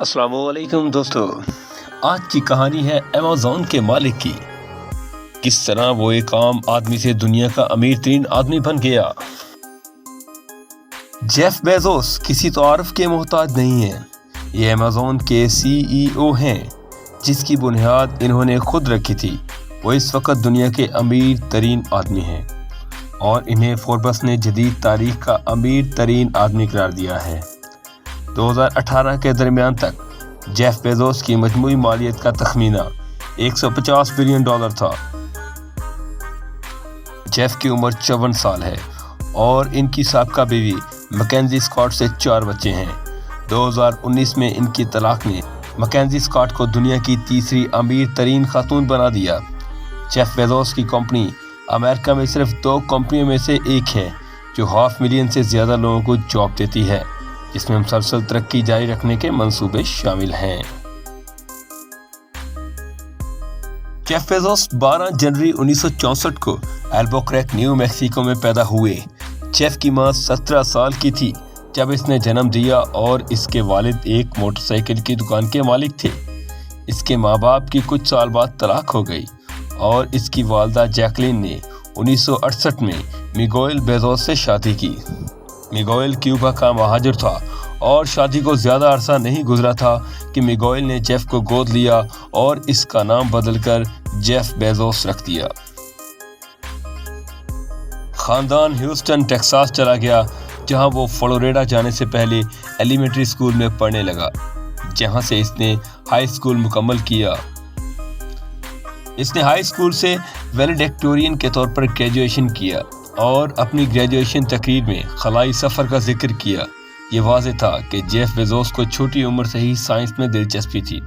السلام علیکم دوستو، آج کی کہانی ہے ایمیزون کے مالک کی۔ کس طرح وہ ایک عام آدمی سے دنیا کا امیر ترین آدمی بن گیا۔ جیف بیزوس کسی تعارف کے محتاج نہیں ہیں۔ یہ ایمیزون کے CEO ہیں، جس کی بنیاد انہوں نے خود رکھی تھی۔ وہ اس وقت دنیا کے امیر ترین آدمی ہیں اور انہیں فوربس نے جدید تاریخ کا امیر ترین آدمی قرار دیا ہے۔ 2018 کے درمیان تک جیف بیزوس کی مجموعی مالیت کا تخمینہ $150 بلین تھا۔ جیف کی عمر 54 سال ہے اور ان کی سابقہ بیوی مکینزی اسکاٹ سے 4 بچے ہیں۔ 2019 میں ان کی طلاق نے مکینزی اسکاٹ کو دنیا کی تیسری امیر ترین خاتون بنا دیا۔ جیف بیزوس کی کمپنی امریکہ میں صرف 2 کمپنیوں میں سے ایک ہے جو 500,000 سے زیادہ لوگوں کو جاب دیتی ہے، جس میں مسلسل ترقی جاری رکھنے کے منصوبے شامل ہیں۔ جیف بیزوس 12 جنوری 1964 کو البوکریک نیو میکسیکو میں پیدا ہوئے۔ جیف کی ماں 17 سال کی تھی جب اس نے جنم دیا اور اس کے والد ایک موٹر سائیکل کی دکان کے مالک تھے۔ اس کے ماں باپ کی کچھ سال بعد طلاق ہو گئی اور اس کی والدہ جیکلین نے 1968 میں میگوئل بیزوس سے شادی کی۔ میگوئل کیوبا کا مہاجر تھا اور شادی کو زیادہ عرصہ نہیں گزرا تھا کہ میگوئل نے جیف کو گود لیا اور اس کا نام بدل کر جیف بیزوس رکھ دیا۔ خاندان ہیوسٹن ٹیکساس چلا گیا، جہاں وہ فلوریڈا جانے سے پہلے ایلیمنٹری اسکول میں پڑھنے لگا، جہاں سے اس نے ہائی اسکول مکمل کیا۔ اس نے ہائی اسکول سے ویلیڈکٹورین کے طور پر گریجویشن کیا اور اپنی گریجویشن تقریر میں خلائی سفر کا ذکر کیا۔ یہ واضح تھا کہ جیف بیزوس کو چھوٹی عمر سے ہی سائنس میں دلچسپی تھی۔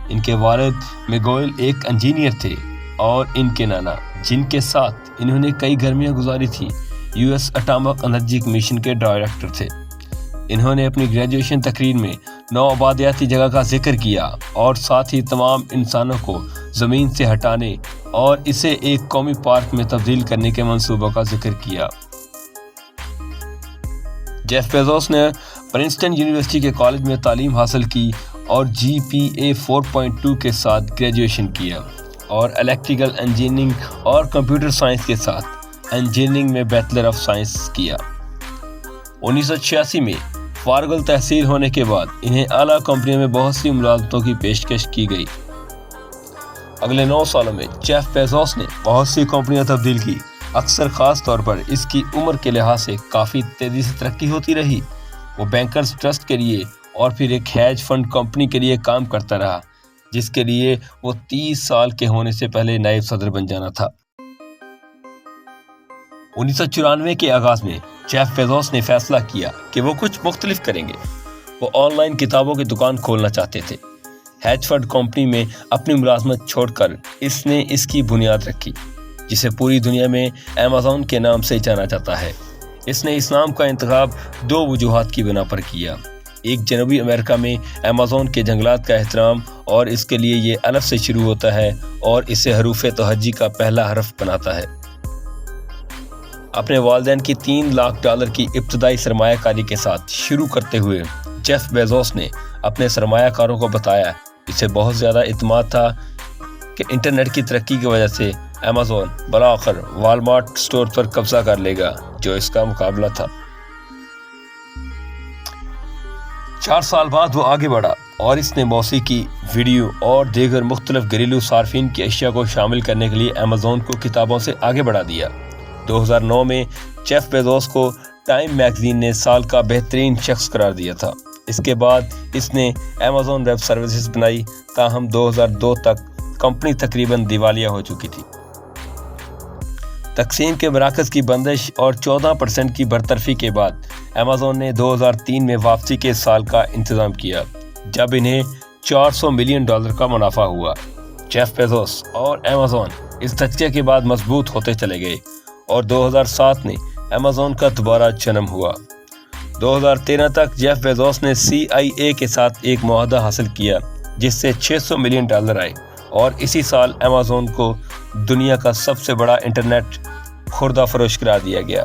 ان کے والد میگوئل ایک انجینئر تھے اور ان کے نانا، جن کے ساتھ انہوں نے کئی گرمیاں گزاری تھی، US اٹامک انرجی کمیشن کے ڈائریکٹر تھے۔ انہوں نے اپنی گریجویشن تقریر میں 9 آبادیاتی جگہ کا ذکر کیا اور ساتھ ہی تمام انسانوں کو زمین سے ہٹانے اور اسے ایک قومی پارک میں تبدیل کرنے کے منصوبہ کا ذکر کیا۔ جیف بیزوس نے پرنسٹن یونیورسٹی کے کالج میں تعلیم حاصل کی اور GPA 4.2 کے ساتھ گریجویشن کیا اور الیکٹریکل انجینئرنگ اور کمپیوٹر سائنس کے ساتھ انجینئرنگ میں بیچلر آف سائنس کیا۔ 1986 میں فارغ التحصیل ہونے کے بعد انہیں اعلیٰ کمپنیوں میں بہت سی ملازمتوں کی پیشکش کی گئی۔ اگلے 9 سالوں میں جیف بیزوس نے بہت سی کمپنیاں تبدیل کی، اکثر خاص طور پر اس کی عمر کے لحاظ سے کافی تیزی سے ترقی ہوتی رہی۔ وہ بینکرز ٹرسٹ کے لیے اور پھر ایک ہیج فنڈ کمپنی کے لیے کام کرتا رہا، جس کے لیے وہ 30 سال کے ہونے سے پہلے نائب صدر بن جانا تھا۔ 1994 کے آغاز میں جیف بیزوس نے فیصلہ کیا کہ وہ کچھ مختلف کریں گے۔ وہ آن لائن کتابوں کی دکان کھولنا چاہتے تھے۔ ہیج فنڈ کمپنی میں اپنی ملازمت چھوڑ کر اس نے اس کی بنیاد رکھی، جسے پوری دنیا میں ایمیزون کے نام سے جانا جاتا ہے۔ اس نے اس نام کا انتخاب 2 وجوہات کی بنا پر کیا۔ ایک، جنوبی امریکہ میں ایمیزون کے جنگلات کا احترام اور اس کے لیے یہ الف سے شروع ہوتا ہے اور اسے حروف تہجی کا پہلا حرف بناتا ہے۔ اپنے والدین کی $3 لاکھ کی ابتدائی سرمایہ کاری کے ساتھ شروع کرتے ہوئے جیف بیزوس نے اپنے سرمایہ کاروں کو بتایا اسے بہت زیادہ اعتماد تھا کہ انٹرنیٹ کی ترقی کی وجہ سے ایمیزون بالآخر والمارٹ اسٹور پر قبضہ کر لے گا، جو اس کا مقابلہ تھا۔ 4 سال بعد وہ آگے بڑھا اور اس نے موسیقی، ویڈیو اور دیگر مختلف گھریلو صارفین کی اشیاء کو شامل کرنے کے لیے ایمیزون کو کتابوں سے آگے بڑھا دیا۔ 2009 میں جیف بیزوس کو ٹائم میگزین نے سال کا بہترین شخص قرار دیا تھا۔ اس کے بعد اس نے ایمیزون ویب سروسز بنائی، تاہم 2002 تک کمپنی تقریباً دیوالیہ ہو چکی تھی۔ تقسیم کے مراکز کی بندش اور 14% کی برطرفی کے بعد ایمیزون نے 2003 میں واپسی کے سال کا انتظام کیا، جب انہیں $400 ملین کا منافع ہوا۔ جیف بیزوس اور ایمیزون اس دھچکے کے بعد مضبوط ہوتے چلے گئے اور 2007 میں ایمیزون کا دوبارہ جنم ہوا۔ 2013 تک جیف بیزوس نے CIA کے ساتھ ایک معاہدہ حاصل کیا، جس سے $600 ملین آئے اور اسی سال ایمیزون کو دنیا کا سب سے بڑا انٹرنیٹ خوردہ فروش قرار دیا گیا۔